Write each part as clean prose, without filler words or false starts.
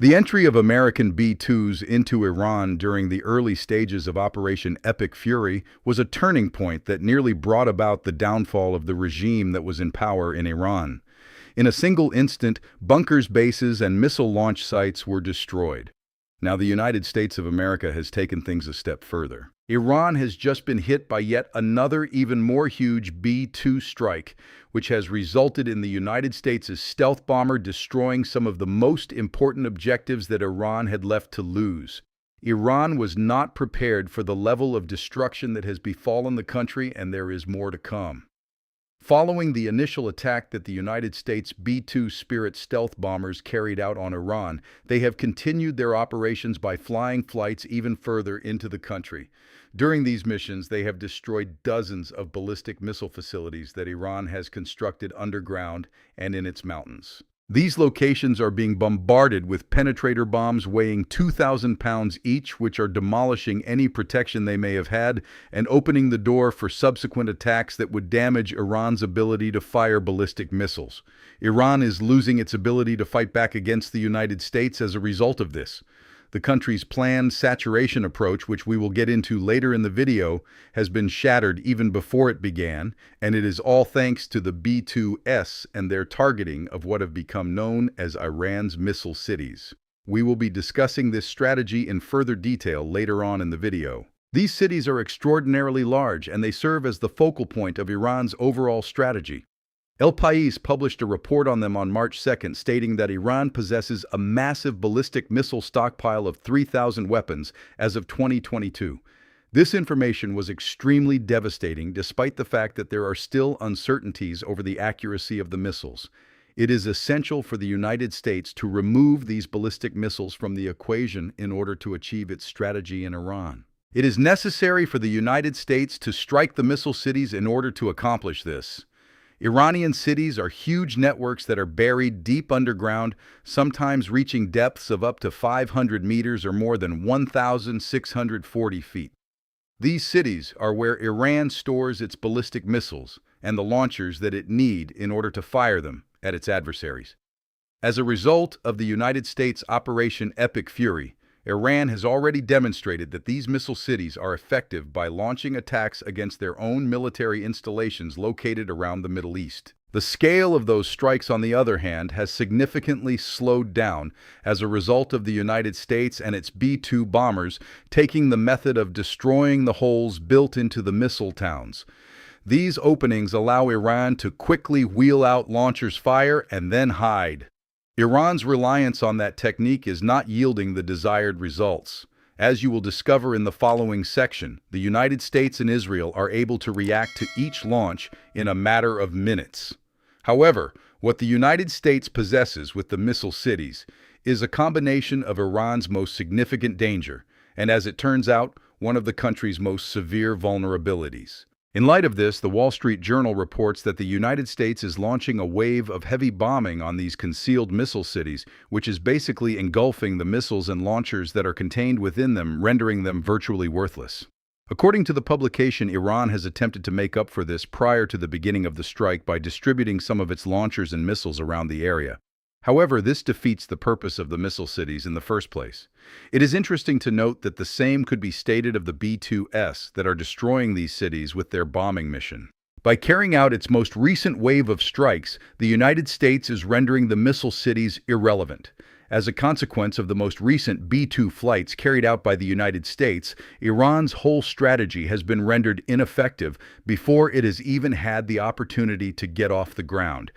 The entry of American B-2s into Iran during the early stages of Operation Epic Fury was a turning point that nearly brought about the downfall of the regime that was in power in Iran. In a single instant, bunkers, bases, and missile launch sites were destroyed. Now, the United States of America has taken things a step further. Iran has just been hit by yet another even more huge B-2 strike, which has resulted in the United States' stealth bomber destroying some of the most important objectives that Iran had left to lose. Iran was not prepared for the level of destruction that has befallen the country, and there is more to come. Following the initial attack that the United States B-2 Spirit stealth bombers carried out on Iran, they have continued their operations by flying flights even further into the country. During these missions, they have destroyed dozens of ballistic missile facilities that Iran has constructed underground and in its mountains. These locations are being bombarded with penetrator bombs weighing 2,000 pounds each, which are demolishing any protection they may have had and opening the door for subsequent attacks that would damage Iran's ability to fire ballistic missiles. Iran is losing its ability to fight back against the United States as a result of this. The country's planned saturation approach, which we will get into later in the video, has been shattered even before it began, and it is all thanks to the B-2s and their targeting of what have become known as Iran's missile cities. We will be discussing this strategy in further detail later on in the video. These cities are extraordinarily large, and they serve as the focal point of Iran's overall strategy. El País published a report on them on March 2nd, stating that Iran possesses a massive ballistic missile stockpile of 3,000 weapons as of 2022. This information was extremely devastating, despite the fact that there are still uncertainties over the accuracy of the missiles. It is essential for the United States to remove these ballistic missiles from the equation in order to achieve its strategy in Iran. It is necessary for the United States to strike the missile cities in order to accomplish this. Iranian cities are huge networks that are buried deep underground, sometimes reaching depths of up to 500 meters or more than 1,640 feet. These cities are where Iran stores its ballistic missiles and the launchers that it needs in order to fire them at its adversaries. As a result of the United States Operation Epic Fury, Iran has already demonstrated that these missile cities are effective by launching attacks against their own military installations located around the Middle East. The scale of those strikes, on the other hand, has significantly slowed down as a result of the United States and its B-2 bombers taking the method of destroying the holes built into the missile towns. These openings allow Iran to quickly wheel out launchers' fire and then hide. Iran's reliance on that technique is not yielding the desired results. As you will discover in the following section, the United States and Israel are able to react to each launch in a matter of minutes. However, what the United States possesses with the missile cities is a combination of Iran's most significant danger, and as it turns out, one of the country's most severe vulnerabilities. In light of this, the Wall Street Journal reports that the United States is launching a wave of heavy bombing on these concealed missile cities, which is basically engulfing the missiles and launchers that are contained within them, rendering them virtually worthless. According to the publication, Iran has attempted to make up for this prior to the beginning of the strike by distributing some of its launchers and missiles around the area. However, this defeats the purpose of the missile cities in the first place. It is interesting to note that the same could be stated of the B-2s that are destroying these cities with their bombing mission. By carrying out its most recent wave of strikes, the United States is rendering the missile cities irrelevant. As a consequence of the most recent B-2 flights carried out by the United States, Iran's whole strategy has been rendered ineffective before it has even had the opportunity to get off the ground.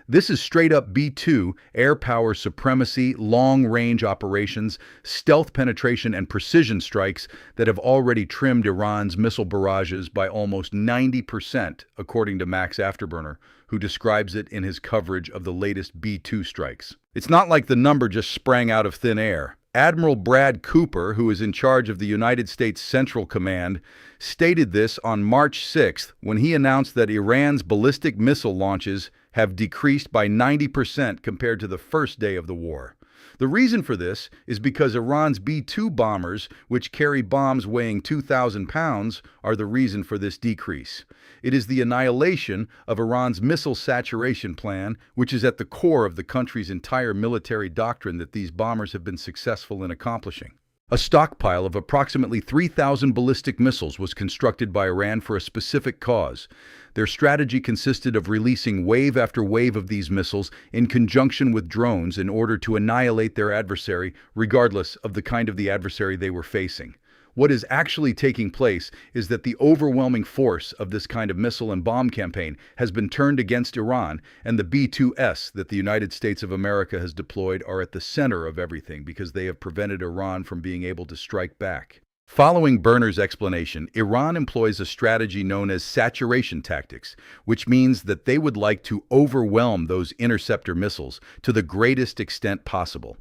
This is straight-up B-2, air power supremacy, long-range operations, stealth penetration, and precision strikes that have already trimmed Iran's missile barrages by almost 90%, according to Max Afterburner, who describes it in his coverage of the latest B-2 strikes. It's not like the number just sprang out of thin air. Admiral Brad Cooper, who is in charge of the United States Central Command, stated this on March 6th when he announced that Iran's ballistic missile launches have decreased by 90% compared to the first day of the war. The reason for this is because Iran's B-2 bombers, which carry bombs weighing 2,000 pounds, are the reason for this decrease. It is the annihilation of Iran's missile saturation plan, which is at the core of the country's entire military doctrine that these bombers have been successful in accomplishing. A stockpile of approximately 3,000 ballistic missiles was constructed by Iran for a specific cause. Their strategy consisted of releasing wave after wave of these missiles in conjunction with drones in order to annihilate their adversary, regardless of the kind of the adversary they were facing. What is actually taking place is that the overwhelming force of this kind of missile and bomb campaign has been turned against Iran, and the B-2S that the United States of America has deployed are at the center of everything because they have prevented Iran from being able to strike back. Following Berner's explanation, Iran employs a strategy known as saturation tactics, which means that they would like to overwhelm those interceptor missiles to the greatest extent possible.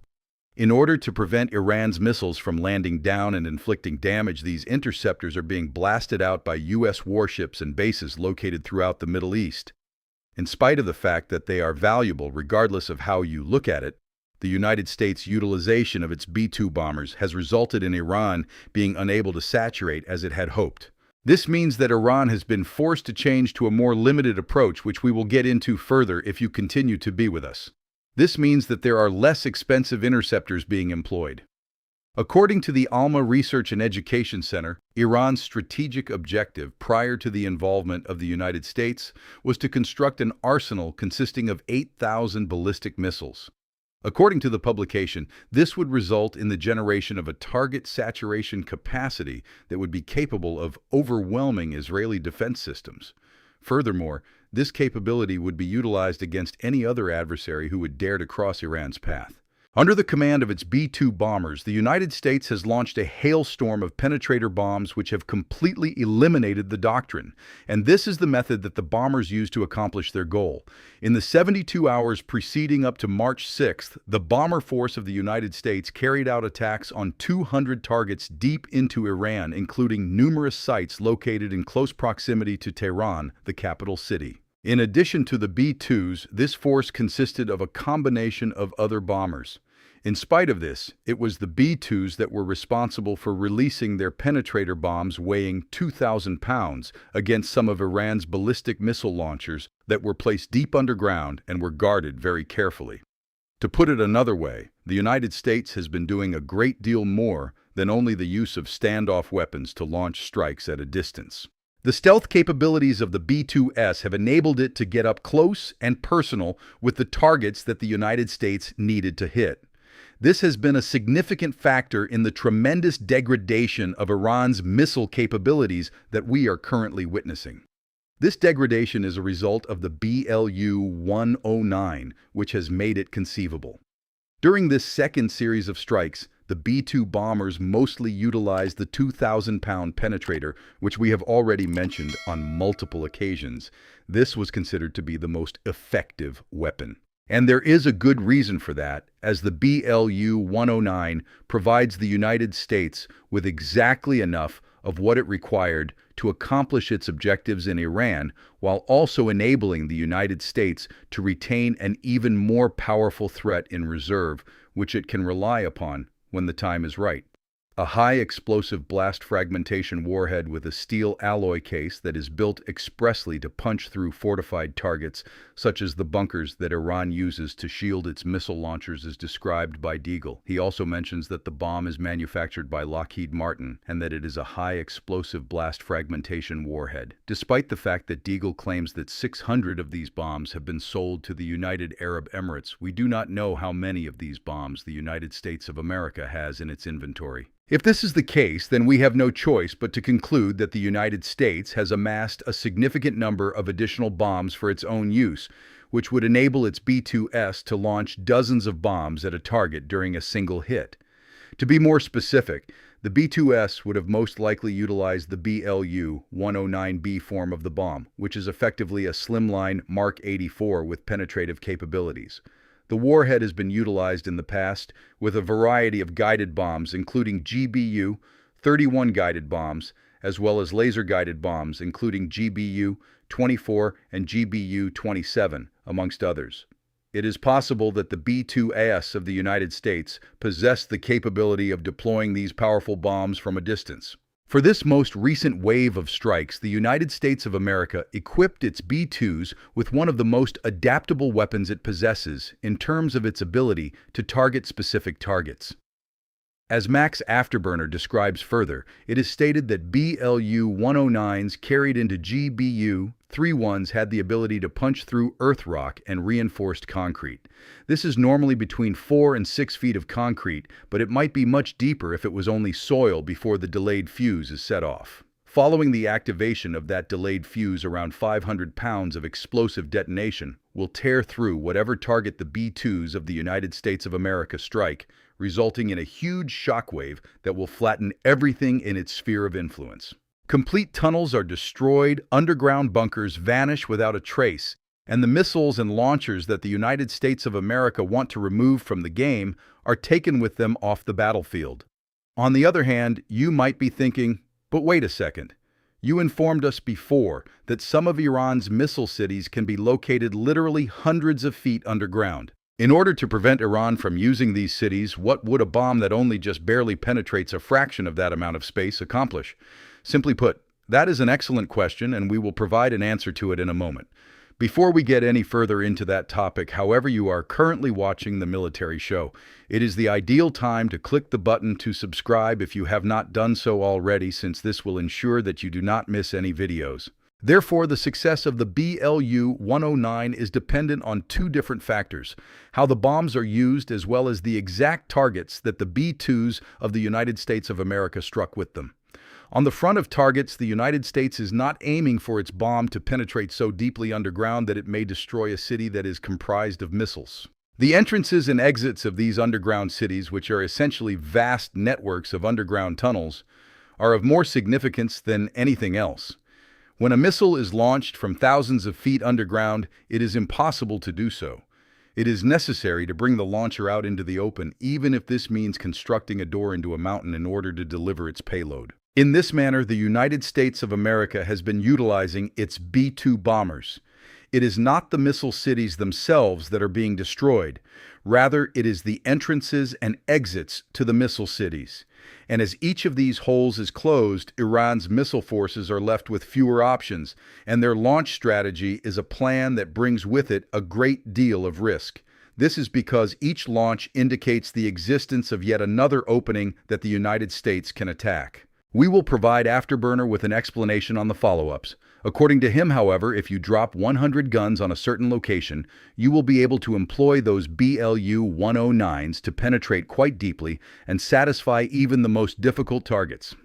In order to prevent Iran's missiles from landing down and inflicting damage, these interceptors are being blasted out by U.S. warships and bases located throughout the Middle East. In spite of the fact that they are valuable regardless of how you look at it, the United States' utilization of its B-2 bombers has resulted in Iran being unable to saturate as it had hoped. This means that Iran has been forced to change to a more limited approach, which we will get into further if you continue to be with us. This means that there are less expensive interceptors being employed. According to the Alma Research and Education Center, Iran's strategic objective prior to the involvement of the United States was to construct an arsenal consisting of 8,000 ballistic missiles. According to the publication, this would result in the generation of a target saturation capacity that would be capable of overwhelming Israeli defense systems. Furthermore, this capability would be utilized against any other adversary who would dare to cross Iran's path. Under the command of its B-2 bombers, the United States has launched a hailstorm of penetrator bombs which have completely eliminated the doctrine, and this is the method that the bombers use to accomplish their goal. In the 72 hours preceding up to March 6th, the bomber force of the United States carried out attacks on 200 targets deep into Iran, including numerous sites located in close proximity to Tehran, the capital city. In addition to the B-2s, this force consisted of a combination of other bombers. In spite of this, it was the B-2s that were responsible for releasing their penetrator bombs weighing 2,000 pounds against some of Iran's ballistic missile launchers that were placed deep underground and were guarded very carefully. To put it another way, the United States has been doing a great deal more than only the use of standoff weapons to launch strikes at a distance. The stealth capabilities of the B-2S have enabled it to get up close and personal with the targets that the United States needed to hit. This has been a significant factor in the tremendous degradation of Iran's missile capabilities that we are currently witnessing. This degradation is a result of the BLU-109, which has made it conceivable. During this second series of strikes, the B-2 bombers mostly utilized the 2,000-pound penetrator, which we have already mentioned on multiple occasions. This was considered to be the most effective weapon. And there is a good reason for that, as the BLU-109 provides the United States with exactly enough of what it required to accomplish its objectives in Iran, while also enabling the United States to retain an even more powerful threat in reserve, which it can rely upon when the time is right. A high-explosive blast fragmentation warhead with a steel alloy case that is built expressly to punch through fortified targets, such as the bunkers that Iran uses to shield its missile launchers, is described by Deagle. He also mentions that the bomb is manufactured by Lockheed Martin and that it is a high-explosive blast fragmentation warhead. Despite the fact that Deagle claims that 600 of these bombs have been sold to the United Arab Emirates, we do not know how many of these bombs the United States of America has in its inventory. If this is the case, then we have no choice but to conclude that the United States has amassed a significant number of additional bombs for its own use, which would enable its B-2S to launch dozens of bombs at a target during a single hit. To be more specific, the B-2S would have most likely utilized the BLU-109B form of the bomb, which is effectively a slimline Mark 84 with penetrative capabilities. The warhead has been utilized in the past with a variety of guided bombs, including GBU-31 guided bombs, as well as laser-guided bombs, including GBU-24 and GBU-27, amongst others. It is possible that the B-2s of the United States possess the capability of deploying these powerful bombs from a distance. For this most recent wave of strikes, the United States of America equipped its B-2s with one of the most adaptable weapons it possesses in terms of its ability to target specific targets. As Max Afterburner describes further, it is stated that BLU-109s carried into GBU-31s had the ability to punch through earth rock and reinforced concrete. This is normally between 4 and 6 feet of concrete, but it might be much deeper if it was only soil before the delayed fuse is set off. Following the activation of that delayed fuse, around 500 pounds of explosive detonation will tear through whatever target the B-2s of the United States of America strike, resulting in a huge shockwave that will flatten everything in its sphere of influence. Complete tunnels are destroyed, underground bunkers vanish without a trace, and the missiles and launchers that the United States of America want to remove from the game are taken with them off the battlefield. On the other hand, you might be thinking, but wait a second. You informed us before that some of Iran's missile cities can be located literally hundreds of feet underground. In order to prevent Iran from using these cities, what would a bomb that only just barely penetrates a fraction of that amount of space accomplish? Simply put, that is an excellent question, and we will provide an answer to it in a moment. Before we get any further into that topic, however you are currently watching the military show, it is the ideal time to click the button to subscribe if you have not done so already, since this will ensure that you do not miss any videos. Therefore, the success of the BLU-109 is dependent on two different factors: how the bombs are used as well as the exact targets that the B-2s of the United States of America struck with them. On the front of targets, the United States is not aiming for its bomb to penetrate so deeply underground that it may destroy a city that is comprised of missiles. The entrances and exits of these underground cities, which are essentially vast networks of underground tunnels, are of more significance than anything else. When a missile is launched from thousands of feet underground, it is impossible to do so. It is necessary to bring the launcher out into the open, even if this means constructing a door into a mountain in order to deliver its payload. In this manner, the United States of America has been utilizing its B-2 bombers. It is not the missile cities themselves that are being destroyed. Rather, it is the entrances and exits to the missile cities. And as each of these holes is closed, Iran's missile forces are left with fewer options, and their launch strategy is a plan that brings with it a great deal of risk. This is because each launch indicates the existence of yet another opening that the United States can attack. We will provide Afterburner with an explanation on the follow-ups. According to him, however, if you drop 100 guns on a certain location, you will be able to employ those BLU-109s to penetrate quite deeply and satisfy even the most difficult targets.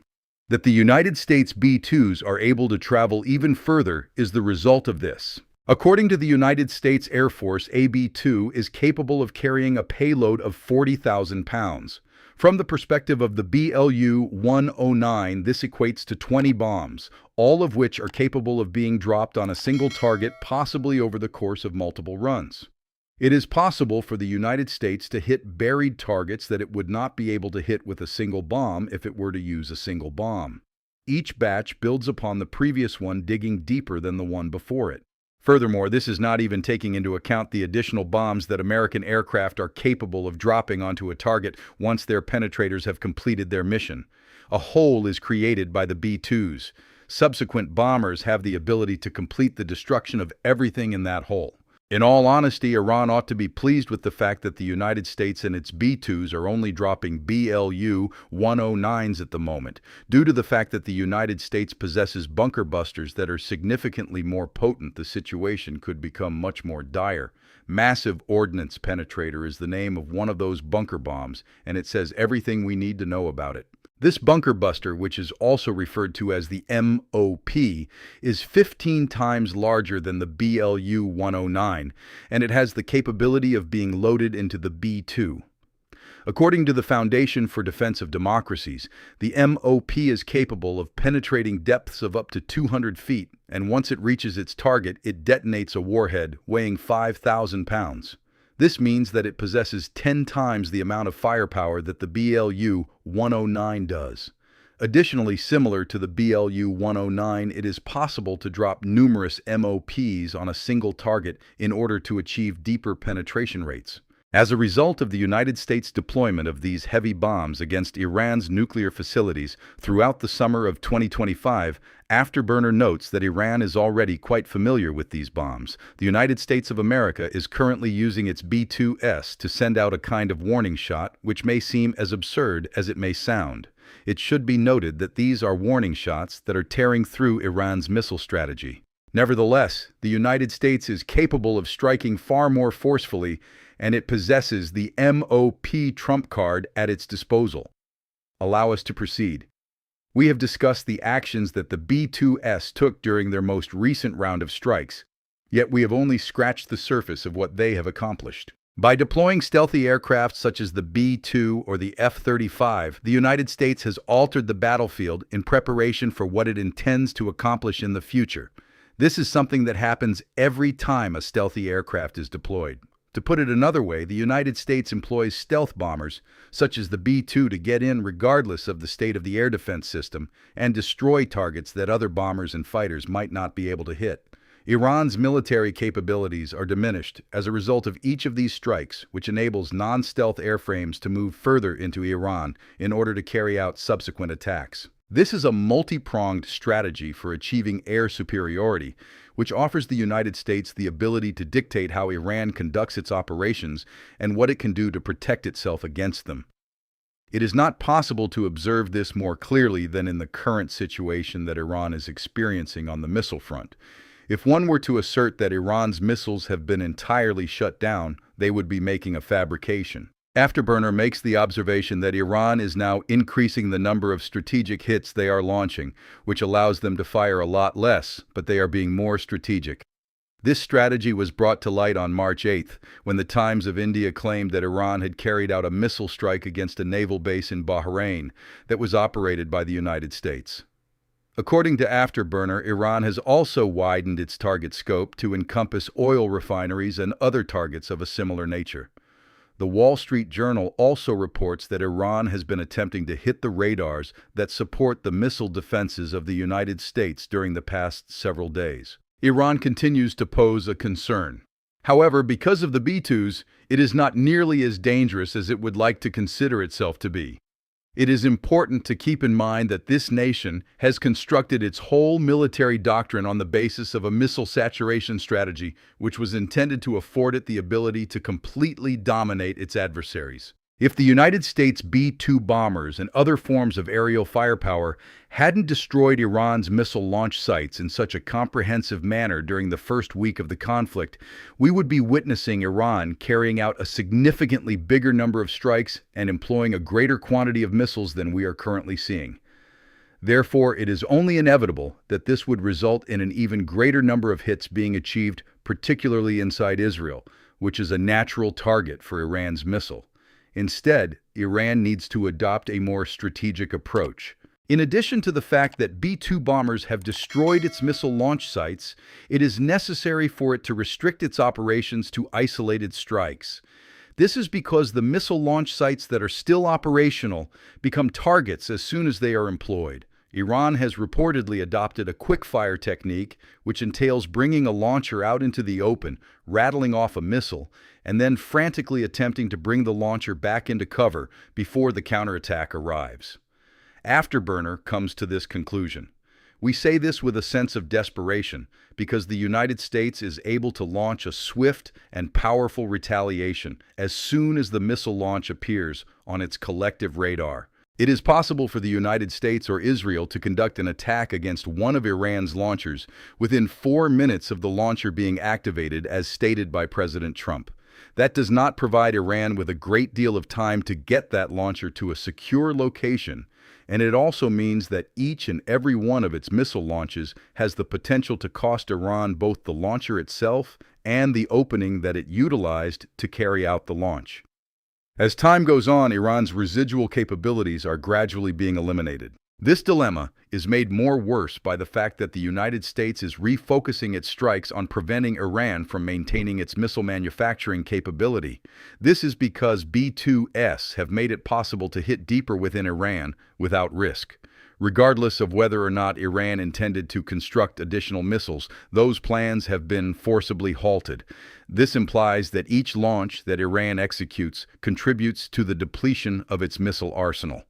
That the United States B-2s are able to travel even further is the result of this. According to the United States Air Force, a B-2 is capable of carrying a payload of 40,000 pounds. From the perspective of the BLU-109, this equates to 20 bombs, all of which are capable of being dropped on a single target, possibly over the course of multiple runs. It is possible for the United States to hit buried targets that it would not be able to hit with a single bomb if it were to use a single bomb. Each batch builds upon the previous one, digging deeper than the one before it. Furthermore, this is not even taking into account the additional bombs that American aircraft are capable of dropping onto a target once their penetrators have completed their mission. A hole is created by the B-2s. Subsequent bombers have the ability to complete the destruction of everything in that hole. In all honesty, Iran ought to be pleased with the fact that the United States and its B-2s are only dropping BLU-109s at the moment, due to the fact that the United States possesses bunker busters that are significantly more potent. The situation could become much more dire. Massive Ordnance Penetrator is the name of one of those bunker bombs, and it says everything we need to know about it. This bunker buster, which is also referred to as the MOP, is 15 times larger than the BLU-109, and it has the capability of being loaded into the B-2. According to the Foundation for Defense of Democracies, the MOP is capable of penetrating depths of up to 200 feet, and once it reaches its target, it detonates a warhead weighing 5,000 pounds. This means that it possesses 10 times the amount of firepower that the BLU-109 does. Additionally, similar to the BLU-109, it is possible to drop numerous MOPs on a single target in order to achieve deeper penetration rates. As a result of the United States' deployment of these heavy bombs against Iran's nuclear facilities throughout the summer of 2025, Afterburner notes that Iran is already quite familiar with these bombs. The United States of America is currently using its B-2S to send out a kind of warning shot, which may seem as absurd as it may sound. It should be noted that these are warning shots that are tearing through Iran's missile strategy. Nevertheless, the United States is capable of striking far more forcefully, and it possesses the MOP trump card at its disposal. Allow us to proceed. We have discussed the actions that the B-2S took during their most recent round of strikes, yet we have only scratched the surface of what they have accomplished. By deploying stealthy aircraft such as the B-2 or the F-35, the United States has altered the battlefield in preparation for what it intends to accomplish in the future. This is something that happens every time a stealthy aircraft is deployed. To put it another way, the United States employs stealth bombers, such as the B-2, to get in regardless of the state of the air defense system and destroy targets that other bombers and fighters might not be able to hit. Iran's military capabilities are diminished as a result of each of these strikes, which enables non-stealth airframes to move further into Iran in order to carry out subsequent attacks. This is a multi-pronged strategy for achieving air superiority, which offers the United States the ability to dictate how Iran conducts its operations and what it can do to protect itself against them. It is not possible to observe this more clearly than in the current situation that Iran is experiencing on the missile front. If one were to assert that Iran's missiles have been entirely shut down, they would be making a fabrication. Afterburner makes the observation that Iran is now increasing the number of strategic hits they are launching, which allows them to fire a lot less, but they are being more strategic. This strategy was brought to light on March 8th, when the Times of India claimed that Iran had carried out a missile strike against a naval base in Bahrain that was operated by the United States. According to Afterburner, Iran has also widened its target scope to encompass oil refineries and other targets of a similar nature. The Wall Street Journal also reports that Iran has been attempting to hit the radars that support the missile defenses of the United States during the past several days. Iran continues to pose a concern. However, because of the B-2s, it is not nearly as dangerous as it would like to consider itself to be. It is important to keep in mind that this nation has constructed its whole military doctrine on the basis of a missile saturation strategy, which was intended to afford it the ability to completely dominate its adversaries. If the United States B-2 bombers and other forms of aerial firepower hadn't destroyed Iran's missile launch sites in such a comprehensive manner during the first week of the conflict, we would be witnessing Iran carrying out a significantly bigger number of strikes and employing a greater quantity of missiles than we are currently seeing. Therefore, it is only inevitable that this would result in an even greater number of hits being achieved, particularly inside Israel, which is a natural target for Iran's missile. Instead, Iran needs to adopt a more strategic approach. In addition to the fact that B-2 bombers have destroyed its missile launch sites, it is necessary for it to restrict its operations to isolated strikes. This is because the missile launch sites that are still operational become targets as soon as they are employed. Iran has reportedly adopted a quick-fire technique, which entails bringing a launcher out into the open, rattling off a missile, and then frantically attempting to bring the launcher back into cover before the counterattack arrives. Afterburner comes to this conclusion. We say this with a sense of desperation because the United States is able to launch a swift and powerful retaliation as soon as the missile launch appears on its collective radar. It is possible for the United States or Israel to conduct an attack against one of Iran's launchers within 4 minutes of the launcher being activated, as stated by President Trump. That does not provide Iran with a great deal of time to get that launcher to a secure location, and it also means that each and every one of its missile launches has the potential to cost Iran both the launcher itself and the opening that it utilized to carry out the launch. As time goes on, Iran's residual capabilities are gradually being eliminated. This dilemma is made more worse by the fact that the United States is refocusing its strikes on preventing Iran from maintaining its missile manufacturing capability. This is because B-2S have made it possible to hit deeper within Iran without risk. Regardless of whether or not Iran intended to construct additional missiles, those plans have been forcibly halted. This implies that each launch that Iran executes contributes to the depletion of its missile arsenal.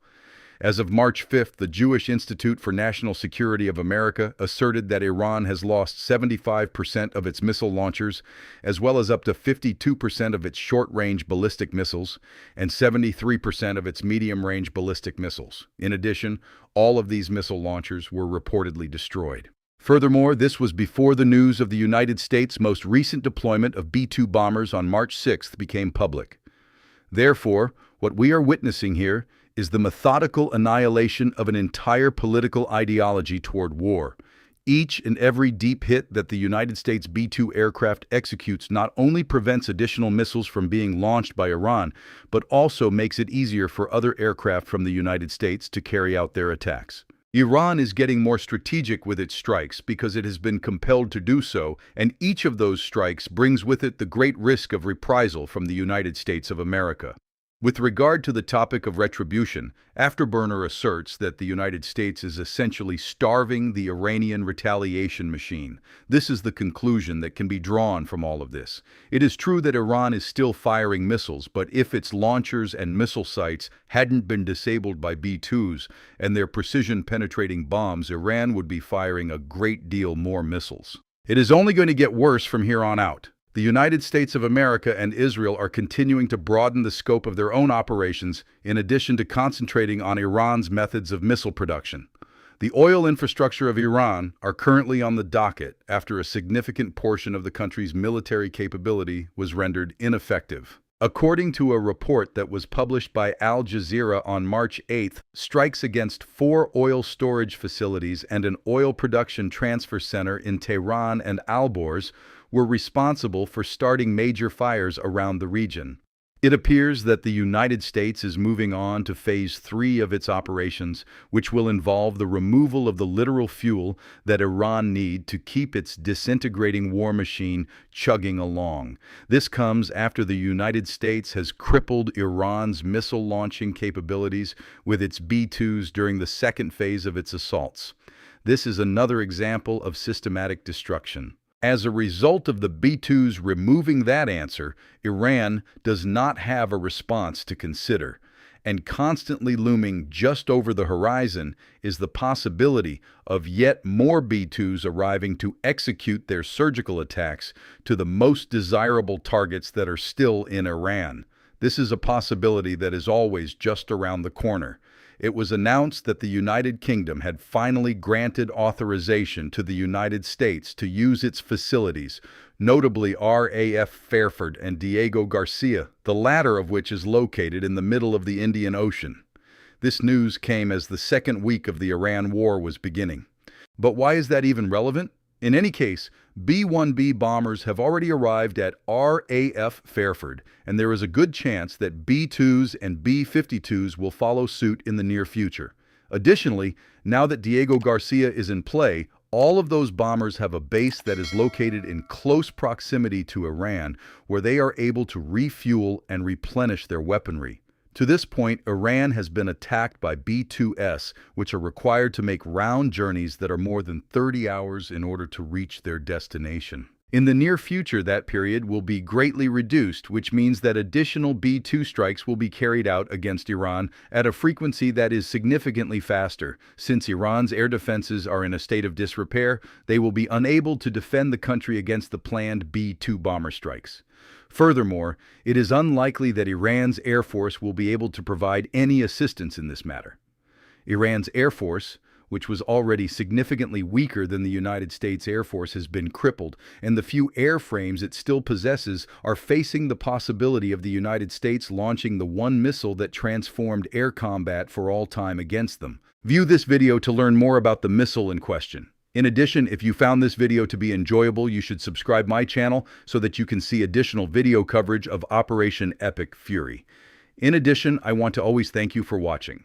As of March 5th, the Jewish Institute for National Security of America asserted that Iran has lost 75% of its missile launchers, as well as up to 52% of its short-range ballistic missiles and 73% of its medium-range ballistic missiles. In addition, all of these missile launchers were reportedly destroyed. Furthermore, this was before the news of the United States' most recent deployment of B-2 bombers on March 6th became public. Therefore, what we are witnessing here is the methodical annihilation of an entire political ideology toward war. Each and every deep hit that the United States B-2 aircraft executes not only prevents additional missiles from being launched by Iran, but also makes it easier for other aircraft from the United States to carry out their attacks. Iran is getting more strategic with its strikes because it has been compelled to do so, and each of those strikes brings with it the great risk of reprisal from the United States of America. With regard to the topic of retribution, Afterburner asserts that the United States is essentially starving the Iranian retaliation machine. This is the conclusion that can be drawn from all of this. It is true that Iran is still firing missiles, but if its launchers and missile sites hadn't been disabled by B-2s and their precision-penetrating bombs, Iran would be firing a great deal more missiles. It is only going to get worse from here on out. The United States of America and Israel are continuing to broaden the scope of their own operations in addition to concentrating on Iran's methods of missile production. The oil infrastructure of Iran are currently on the docket after a significant portion of the country's military capability was rendered ineffective. According to a report that was published by Al Jazeera on March 8th, strikes against 4 oil storage facilities and an oil production transfer center in Tehran and Alborz were responsible for starting major fires around the region. It appears that the United States is moving on to Phase 3 of its operations, which will involve the removal of the literal fuel that Iran needs to keep its disintegrating war machine chugging along. This comes after the United States has crippled Iran's missile launching capabilities with its B-2s during the second phase of its assaults. This is another example of systematic destruction. As a result of the B-2s removing that answer, Iran does not have a response to consider, and constantly looming just over the horizon is the possibility of yet more B-2s arriving to execute their surgical attacks to the most desirable targets that are still in Iran. This is a possibility that is always just around the corner. It was announced that the United Kingdom had finally granted authorization to the United States to use its facilities, notably RAF Fairford and Diego Garcia, the latter of which is located in the middle of the Indian Ocean. This news came as the second week of the Iran war was beginning. But why is that even relevant? In any case, B-1B bombers have already arrived at RAF Fairford, and there is a good chance that B-2s and B-52s will follow suit in the near future. Additionally, now that Diego Garcia is in play, all of those bombers have a base that is located in close proximity to Iran, where they are able to refuel and replenish their weaponry. To this point, Iran has been attacked by B-2S, which are required to make round journeys that are more than 30 hours in order to reach their destination. In the near future, that period will be greatly reduced, which means that additional B-2 strikes will be carried out against Iran at a frequency that is significantly faster. Since Iran's air defenses are in a state of disrepair, they will be unable to defend the country against the planned B-2 bomber strikes. Furthermore, it is unlikely that Iran's Air Force will be able to provide any assistance in this matter. Iran's Air Force, which was already significantly weaker than the United States Air Force, has been crippled, and the few airframes it still possesses are facing the possibility of the United States launching the one missile that transformed air combat for all time against them. View this video to learn more about the missile in question. In addition, if you found this video to be enjoyable, you should subscribe my channel so that you can see additional video coverage of Operation Epic Fury. In addition, I want to always thank you for watching.